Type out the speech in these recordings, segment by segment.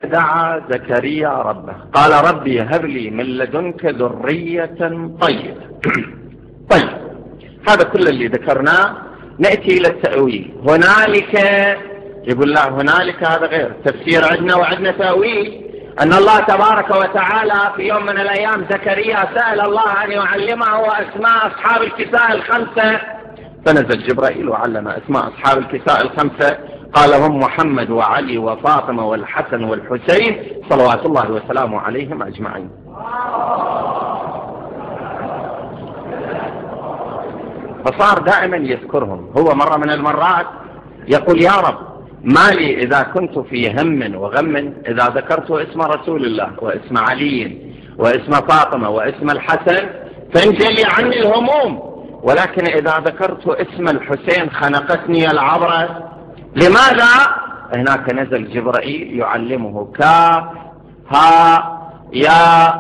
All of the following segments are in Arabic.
دعا زكريا ربه قال ربي هب لي من لدنك ذرية طيبة. طيب، هذا كل اللي ذكرناه. نأتي إلى التأويل. هنالك، يقول لا هنالك هذا غير تفسير عندنا، وعندنا تأويل أن الله تبارك وتعالى في يوم من الأيام زكريا سأل الله أن يعلمه أسماء أصحاب الكساء الخمسة، فنزل جبرائيل وعلم أسماء أصحاب الكساء الخمسة، قال هم محمد وعلي وفاطمة والحسن والحسين صلوات الله وسلامه عليهم أجمعين. فصار دائما يذكرهم. هو مرة من المرات يقول يا رب ما لي إذا كنت في هم وغم إذا ذكرت اسم رسول الله واسم علي واسم فاطمة واسم الحسن فانجلي عني الهموم، ولكن إذا ذكرت اسم الحسين خنقتني العبرة. لماذا؟ هناك نزل جبرائيل يعلمه كاف ها يا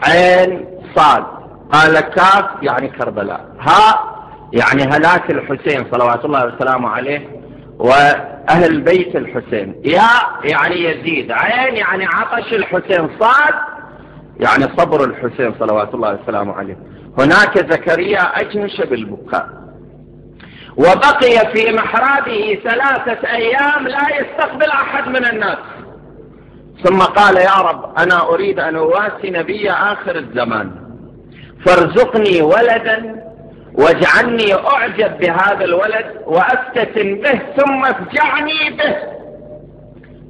عين صاد. قال كاف يعني كربلاء، ها يعني هلاك الحسين صلوات الله وسلامه عليه وأهل بيت الحسين، يا يعني يزيد، عين يعني عطش الحسين، صاد يعني صبر الحسين صلوات الله وسلامه عليه. هناك زكريا أجنش بالبكاء وبقي في محرابه 3 أيام لا يستقبل أحد من الناس، ثم قال يا رب أنا أريد أن أواسي نبي آخر الزمان فارزقني ولدا واجعلني أعجب بهذا الولد وأفتتن به ثم افجعني به،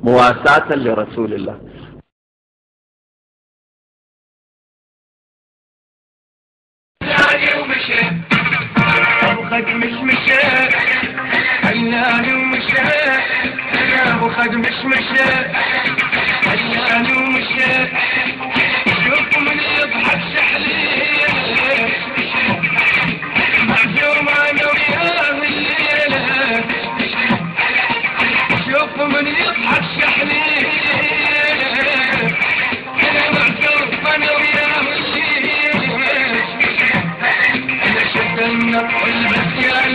مواساة لرسول الله. خد مش مشى عيناني ومشى يا ابو خد مش مشى عيناني ومشى شوف من يضحك شحلين معزوم انا وياه الليله شوف من يضحك شحلين انا معزوم انا وياه الليله النقل بس يا